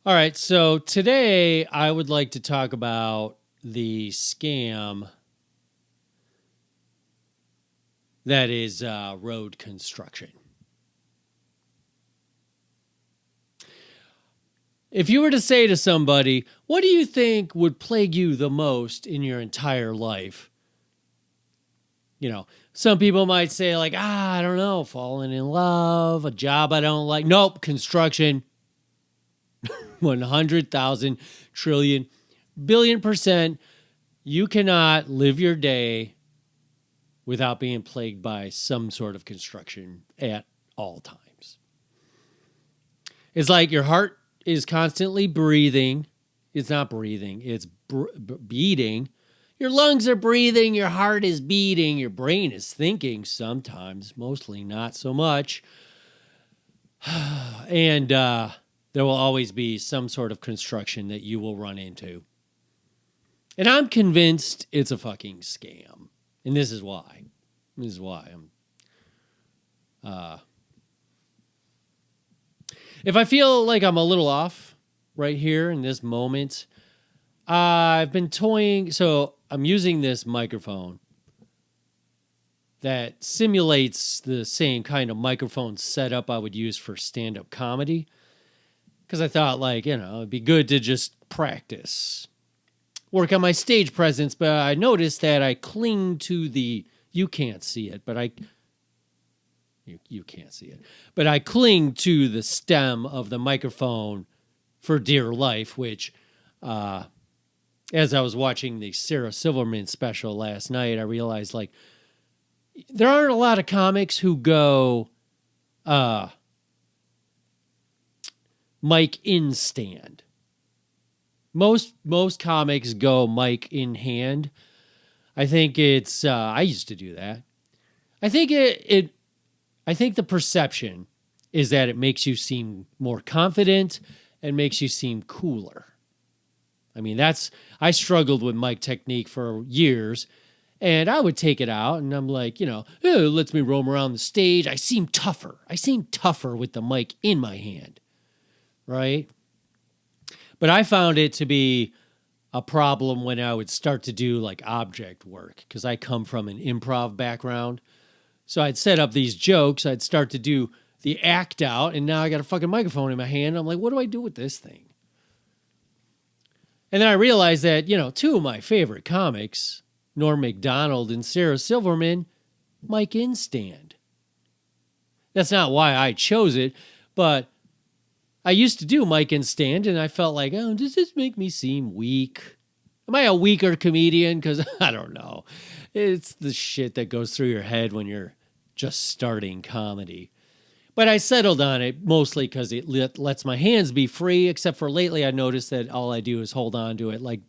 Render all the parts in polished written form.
All right, so today I would like to talk about the scam that is road construction. If you were to say to somebody, what do you think would plague you the most in your entire life? Some people might say, like, I don't know, falling in love, a job I don't like. Nope, construction. 100,000 trillion billion percent. You cannot live your day without being plagued by some sort of construction at all times. It's like your heart is constantly breathing. It's not breathing, it's beating. Your lungs are breathing, your heart is beating, your brain is thinking sometimes, mostly not so much. And there will always be some sort of construction that you will run into. And I'm convinced it's a fucking scam. And this is why. If I feel like I'm a little off right here in this moment, I've been toying. So I'm using this microphone that simulates the same kind of microphone setup I would use for stand-up comedy. Because I thought, it'd be good to just practice, work on my stage presence. But I noticed that I cling to the, you can't see it, but you can't see it, but I cling to the stem of the microphone for dear life, which, as I was watching the Sarah Silverman special last night, I realized, there aren't a lot of comics who go mic in stand. Most comics go mic in hand. I think it's I used to do that. I think I think the perception is that it makes you seem more confident and makes you seem cooler. I mean, I struggled with mic technique for years, and I would take it out and I'm like, it lets me roam around the stage. I seem tougher. With the mic in my hand, right? But I found it to be a problem when I would start to do like object work, because I come from an improv background. So I'd set up these jokes, I'd start to do the act out, and now I got a fucking microphone in my hand. I'm like, what do I do with this thing? And then I realized that, two of my favorite comics, Norm Macdonald and Sarah Silverman, mic in stand. That's not why I chose it, but I used to do mic in stand, and I felt like, oh, does this make me seem weak? Am I a weaker comedian? Because I don't know. It's the shit that goes through your head when you're just starting comedy. But I settled on it mostly because it lets my hands be free, except for lately I noticed that all I do is hold on to it like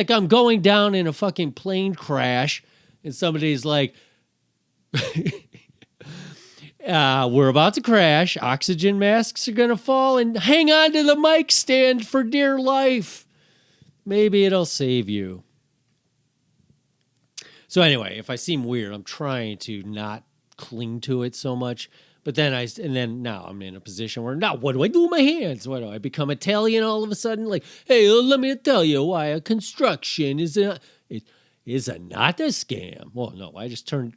I'm going down in a fucking plane crash, and somebody's like, we're about to crash. Oxygen masks are going to fall, and hang on to the mic stand for dear life. Maybe it'll save you. So anyway, if I seem weird, I'm trying to not cling to it so much. But then now I'm in a position where, now what do I do with my hands? What do I become Italian all of a sudden? Like, hey, let me tell you why a construction is not a scam. Well, no,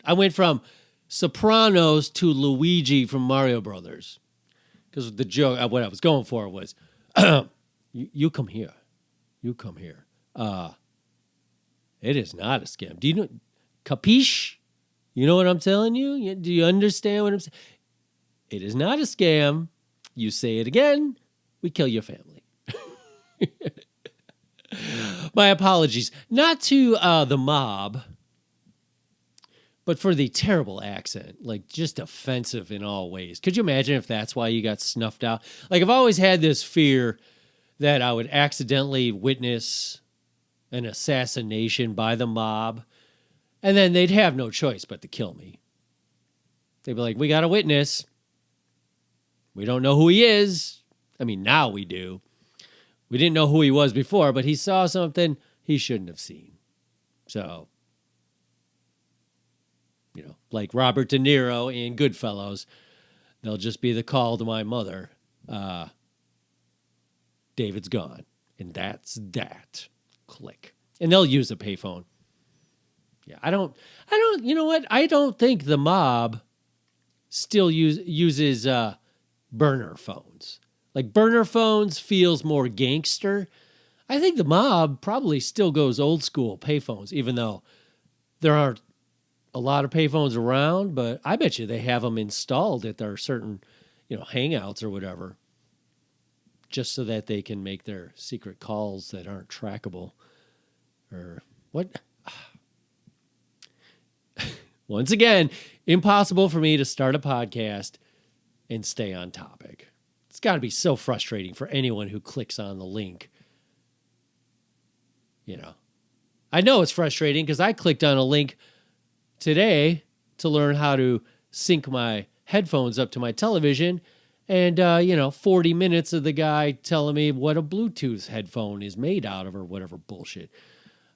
I went from Sopranos to Luigi from Mario Brothers. Because the joke, what I was going for was, you come here. You come here. It is not a scam. Do you know? Capiche? You know what I'm telling you? Do you understand what I'm saying? It is not a scam. You say it again, we kill your family. My apologies. Not to the mob, but for the terrible accent. Like, just offensive in all ways. Could you imagine if that's why you got snuffed out? Like, I've always had this fear that I would accidentally witness an assassination by the mob, and then they'd have no choice but to kill me. They'd be like, we got a witness. We don't know who he is. I mean, now we do. We didn't know who he was before, but he saw something he shouldn't have seen. So, like Robert De Niro in Goodfellas, they'll just be the call to my mother. David's gone. And that's that. Click. And they'll use a payphone. Yeah, I don't, you know what? I don't think the mob still uses burner phones. Like burner phones feels more gangster. I think the mob probably still goes old school payphones, even though there aren't a lot of payphones around, but I bet you they have them installed at their certain, hangouts or whatever, just so that they can make their secret calls that aren't trackable. Or what? Once again, impossible for me to start a podcast and stay on topic. It's got to be so frustrating for anyone who clicks on the link. I know it's frustrating because I clicked on a link today to learn how to sync my headphones up to my television. And, 40 minutes of the guy telling me what a Bluetooth headphone is made out of or whatever bullshit.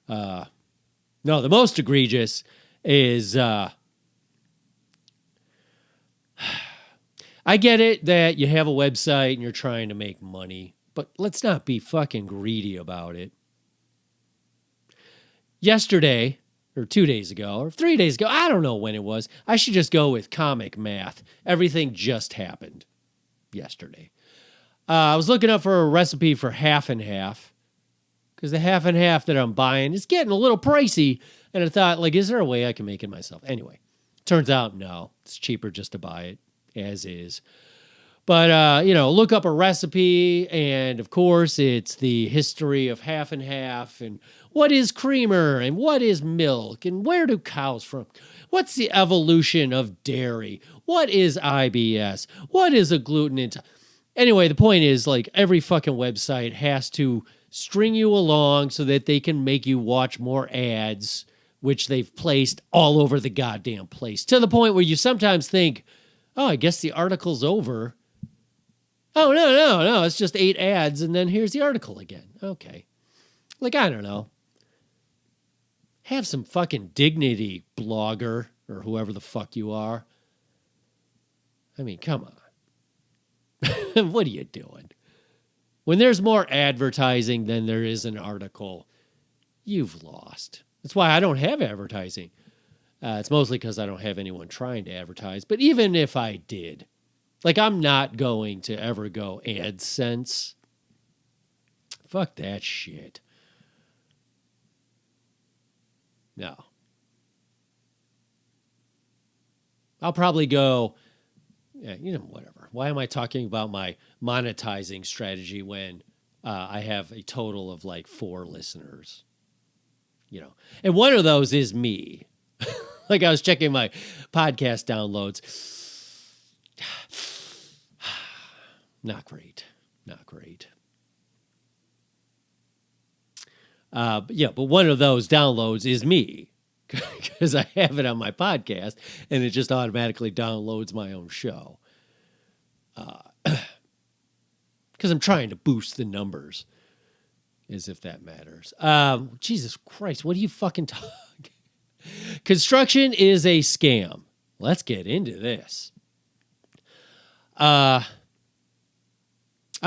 No, the most egregious is I get it that you have a website and you're trying to make money, but let's not be fucking greedy about it. Yesterday, or 2 days ago, or 3 days ago, I don't know when it was. I should just go with comic math. Everything just happened yesterday. I was looking up for a recipe for half and half because the half and half that I'm buying is getting a little pricey. And I thought, is there a way I can make it myself? Anyway, turns out, no, it's cheaper just to buy it as is. But, look up a recipe, and of course, it's the history of half and half, and what is creamer, and what is milk, and where do cows from? What's the evolution of dairy? What is IBS? What is a gluten intolerance? Anyway, the point is, every fucking website has to string you along so that they can make you watch more ads, which they've placed all over the goddamn place, to the point where you sometimes think, oh, I guess the article's over. Oh, no, it's just 8 ads, and then here's the article again. Okay. I don't know. Have some fucking dignity, blogger, or whoever the fuck you are. I mean, come on. What are you doing? When there's more advertising than there is an article, you've lost. That's why I don't have advertising. It's mostly because I don't have anyone trying to advertise. But even if I did, I'm not going to ever go AdSense. Fuck that shit. No. I'll probably go, whatever. Why am I talking about my monetizing strategy when I have a total of 4 listeners? And one of those is me. I was checking my podcast downloads. Not great. But one of those downloads is me because I have it on my podcast and it just automatically downloads my own show. Because I'm trying to boost the numbers, as if that matters. Jesus Christ, what are you fucking talking? Construction is a scam. Let's get into this. I'm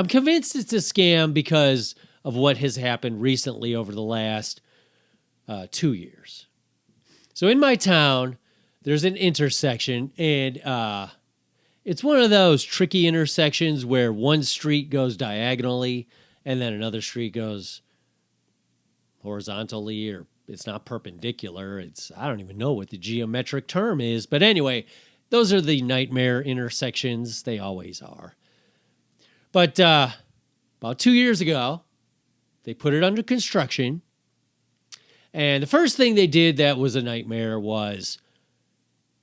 convinced it's a scam because of what has happened recently over the last 2 years. So in my town, there's an intersection, and it's one of those tricky intersections where one street goes diagonally and then another street goes horizontally, or it's not perpendicular. I don't even know what the geometric term is. But anyway, those are the nightmare intersections. They always are. But about 2 years ago, they put it under construction. And the first thing they did that was a nightmare was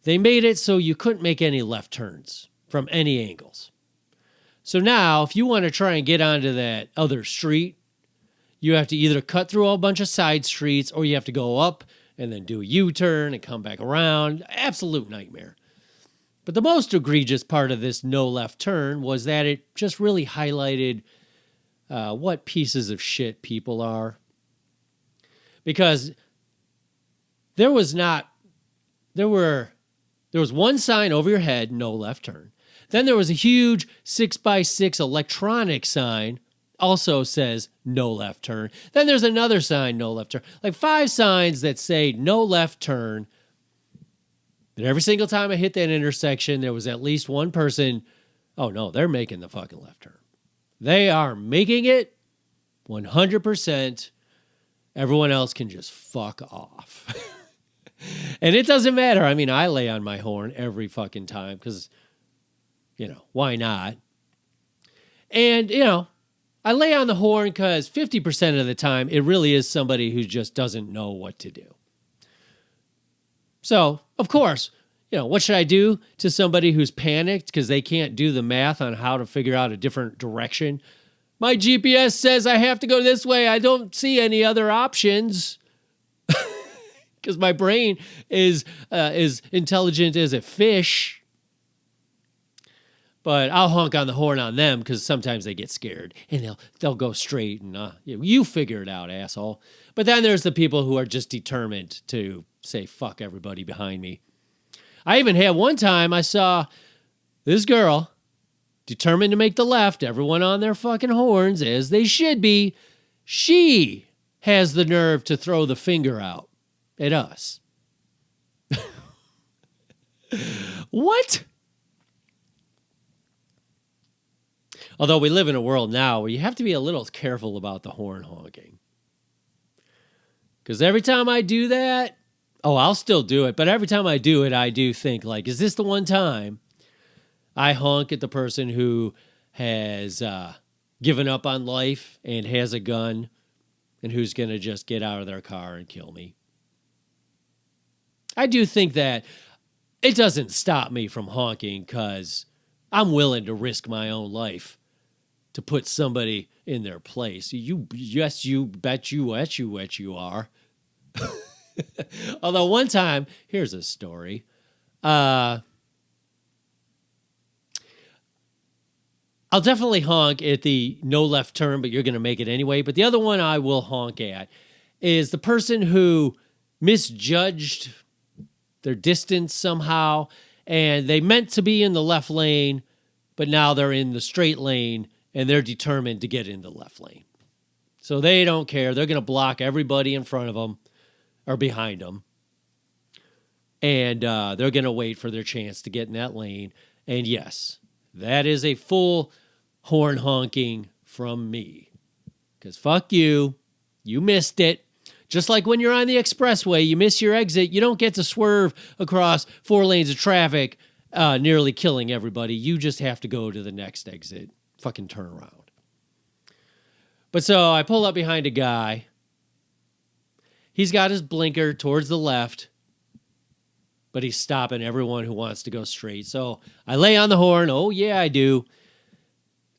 they made it so you couldn't make any left turns from any angles. So now, if you want to try and get onto that other street, you have to either cut through a bunch of side streets or you have to go up and then do a U-turn and come back around. Absolute nightmare. But the most egregious part of this no left turn was that it just really highlighted what pieces of shit people are. Because there was one sign over your head, no left turn. Then there was a huge 6x6 electronic sign also says no left turn. Then there's another sign, no left turn. Like 5 signs that say no left turn. And every single time I hit that intersection, there was at least one person, oh no, they're making the fucking left turn. They are making it 100%. Everyone else can just fuck off. And it doesn't matter. I mean, I lay on my horn every fucking time because, why not? And, I lay on the horn because 50% of the time it really is somebody who just doesn't know what to do. So, of course, what should I do to somebody who's panicked because they can't do the math on how to figure out a different direction? My GPS says I have to go this way. I don't see any other options. Because my brain is intelligent as a fish. But I'll honk on the horn on them because sometimes they get scared. And they'll go straight and, you figure it out, asshole. But then there's the people who are just determined to say, fuck everybody behind me. I even had one time I saw this girl determined to make the left, everyone on their fucking horns, as they should be. She has the nerve to throw the finger out at us. What? Although we live in a world now where you have to be a little careful about the horn honking. Because every time I do that, I'll still do it, but every time I do it, I do think, like, is this the one time I honk at the person who has given up on life and has a gun and who's going to just get out of their car and kill me? I do think that it doesn't stop me from honking because I'm willing to risk my own life to put somebody in their place. Yes, you bet you are. Although one time, here's a story. I'll definitely honk at the no left turn, but you're going to make it anyway. But the other one I will honk at is the person who misjudged their distance somehow, and they meant to be in the left lane, but now they're in the straight lane, and they're determined to get in the left lane. So they don't care. They're going to block everybody in front of them or behind them, and they're going to wait for their chance to get in that lane. And yes, that is a full horn honking from me. Because fuck you. You missed it. Just like when you're on the expressway, you miss your exit, you don't get to swerve across 4 lanes of traffic, nearly killing everybody. You just have to go to the next exit. Fucking turn around. But so I pull up behind a guy. He's got his blinker towards the left, but he's stopping everyone who wants to go straight. So I lay on the horn. Oh, yeah, I do.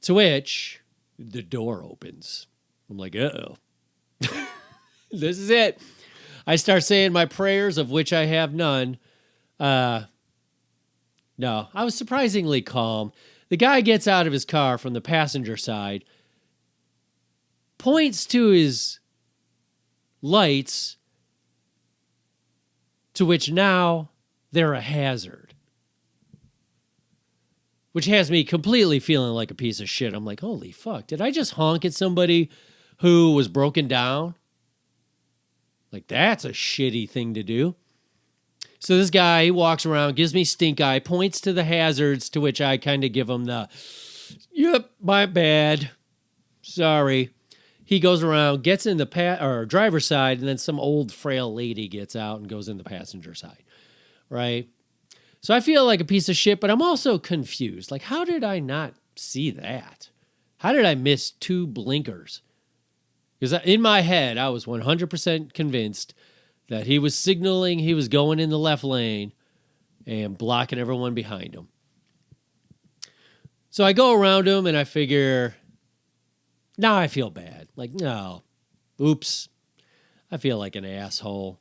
To which the door opens. I'm like, uh-oh. This is it. I start saying my prayers, of which I have none. No, I was surprisingly calm. The guy gets out of his car from the passenger side, points to his lights, to which now they're a hazard. Which has me completely feeling like a piece of shit. I'm like, holy fuck, did I just honk at somebody who was broken down? Like, that's a shitty thing to do. So this guy, he walks around, gives me stink eye, points to the hazards, to which I kind of give him the, yep, my bad. Sorry. He goes around, gets in the driver's side, and then some old frail lady gets out and goes in the passenger side. Right? So I feel like a piece of shit, but I'm also confused. Like, how did I not see that? How did I miss 2 blinkers? Because in my head, I was 100% convinced that he was signaling he was going in the left lane and blocking everyone behind him. So I go around him and I figure, now I feel bad. Like, no, oops, I feel like an asshole.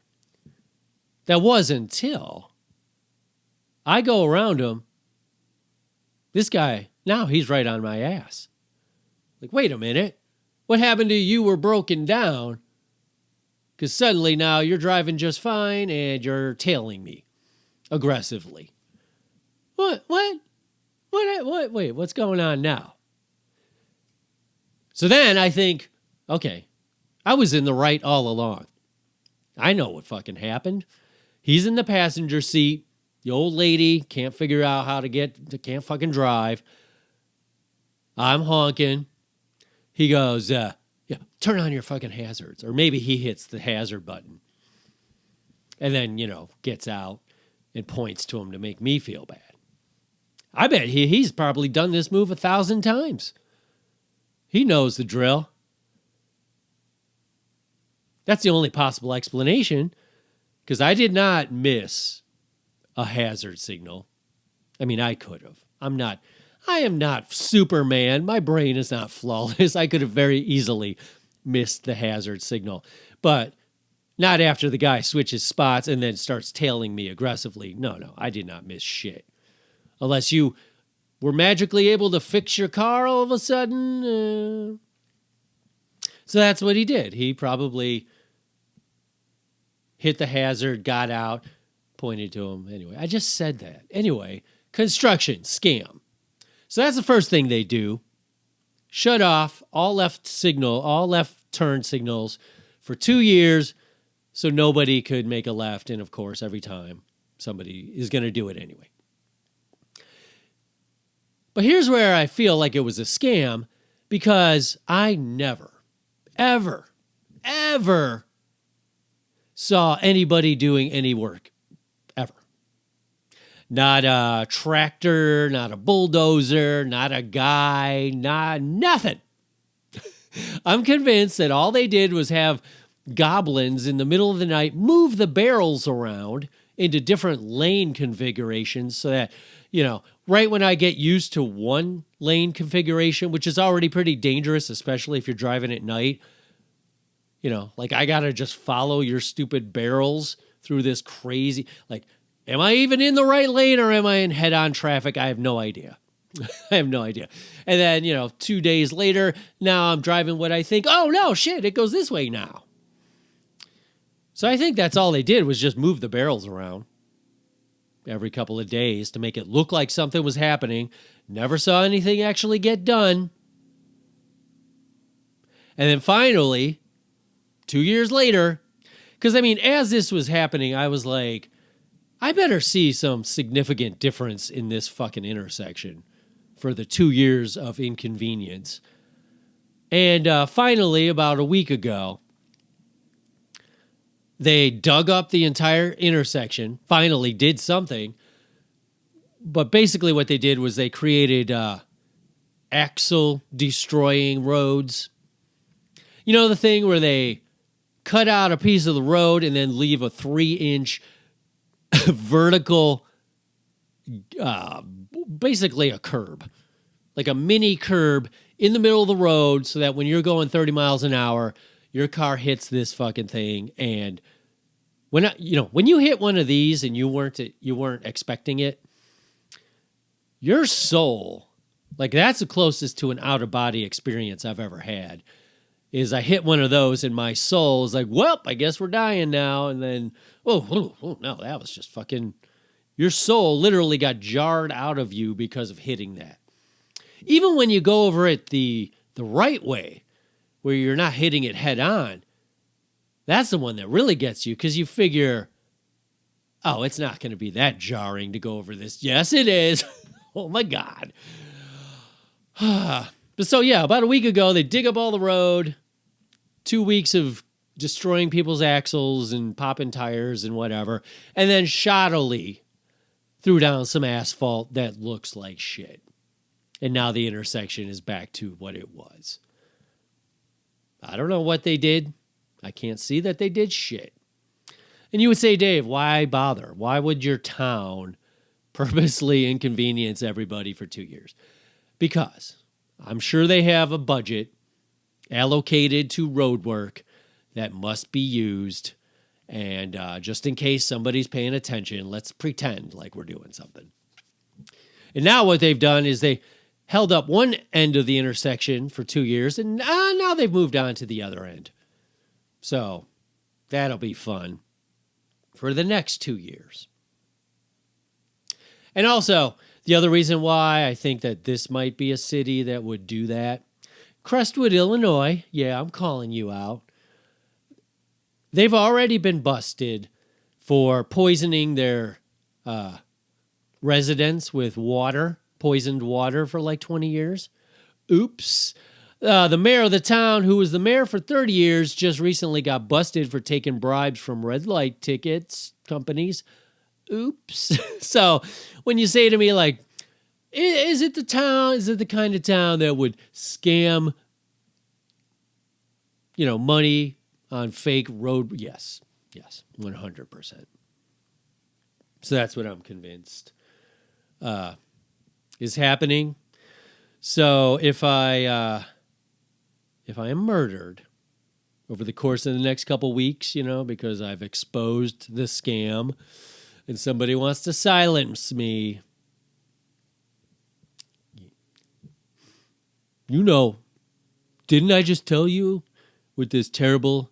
That was until I go around him. This guy, now he's right on my ass. Like, wait a minute. What happened to you were broken down? Because suddenly now you're driving just fine and you're tailing me aggressively. What? Wait, what's going on now? So then I think, okay, I was in the right all along. I know what fucking happened. He's in the passenger seat. The old lady can't figure out can't fucking drive. I'm honking. He goes, yeah, turn on your fucking hazards. Or maybe he hits the hazard button. And then, gets out and points to him to make me feel bad. I bet he's probably done this move 1,000 times. He knows the drill. That's the only possible explanation, because I did not miss a hazard signal. I mean, I could have. I am not Superman. My brain is not flawless. I could have very easily missed the hazard signal, but not after the guy switches spots and then starts tailing me aggressively. No, I did not miss shit. Unless you were magically able to fix your car all of a sudden. So that's what he did. He probably hit the hazard, got out, pointed to him. Anyway, I just said that. Anyway, construction, scam. So that's the first thing they do. Shut off all left turn signals for 2 years so nobody could make a left. And of course, every time somebody is going to do it anyway. But here's where I feel like it was a scam, because I never, ever, ever saw anybody doing any work, ever. Not a tractor, not a bulldozer, not a guy, nothing. I'm convinced that all they did was have goblins in the middle of the night move the barrels around into different lane configurations so that, right when I get used to one lane configuration, which is already pretty dangerous, especially if you're driving at night, like I got to just follow your stupid barrels through this crazy, am I even in the right lane or am I in head-on traffic? I have no idea. I have no idea. And then, 2 days later, now I'm driving what I think, oh no, shit, it goes this way now. So I think that's all they did was just move the barrels around every couple of days to make it look like something was happening. Never saw anything actually get done. And then finally, 2 years later, because as this was happening, I was like, I better see some significant difference in this fucking intersection for the 2 years of inconvenience. And finally, about a week ago, they dug up the entire intersection, finally did something. But basically what they did was they created axle-destroying roads. The thing where they cut out a piece of the road and then leave a 3-inch vertical, basically a curb. Like a mini curb in the middle of the road so that when you're going 30 miles an hour, your car hits this fucking thing. And when you hit one of these and you weren't expecting it, your soul, that's the closest to an out-of-body experience I've ever had, is I hit one of those and my soul is like, well, I guess we're dying now. And then, oh no, that was just fucking, your soul literally got jarred out of you because of hitting that. Even when you go over it the right way, where you're not hitting it head on, that's the one that really gets you, because you figure, oh, it's not going to be that jarring to go over this. Yes, it is. Oh, my God. But so, yeah, about a week ago, they dig up all the road. 2 weeks of destroying people's axles and popping tires and whatever. And then shoddily threw down some asphalt that looks like shit. And now the intersection is back to what it was. I don't know what they did. I can't see that they did shit. And you would say, Dave, why bother? Why would your town purposely inconvenience everybody for 2 years? Because I'm sure they have a budget allocated to road work that must be used. And just in case somebody's paying attention, let's pretend like we're doing something. And now what they've done is they held up one end of the intersection for 2 years, and now they've moved on to the other end. So that'll be fun for the next 2 years. And also, the other reason why I think that this might be a city that would do that, Crestwood, Illinois. Yeah, I'm calling you out. They've already been busted for poisoning their residents with water, poisoned water for like 20 years. Oops. The mayor of the town, who was the mayor for 30 years, just recently got busted for taking bribes from red light tickets companies. Oops. So when you say to me, like, is it the kind of town that would scam, money on fake road? Yes, 100%. So that's what I'm convinced is happening. So if I am murdered over the course of the next couple weeks, because I've exposed the scam and somebody wants to silence me, didn't I just tell you with this terrible,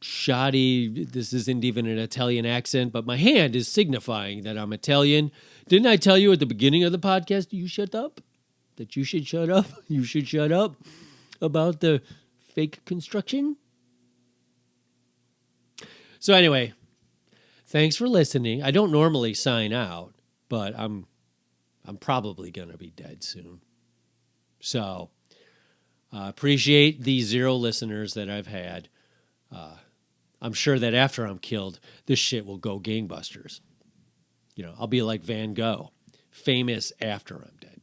shoddy, this isn't even an Italian accent, but my hand is signifying that I'm Italian. Didn't I tell you at the beginning of the podcast, you shut up? That you should shut up? You should shut up about the fake construction? So anyway, thanks for listening. I don't normally sign out, but I'm probably going to be dead soon. So appreciate the 0 listeners that I've had. I'm sure that after I'm killed, this shit will go gangbusters. I'll be like Van Gogh, famous after I'm dead.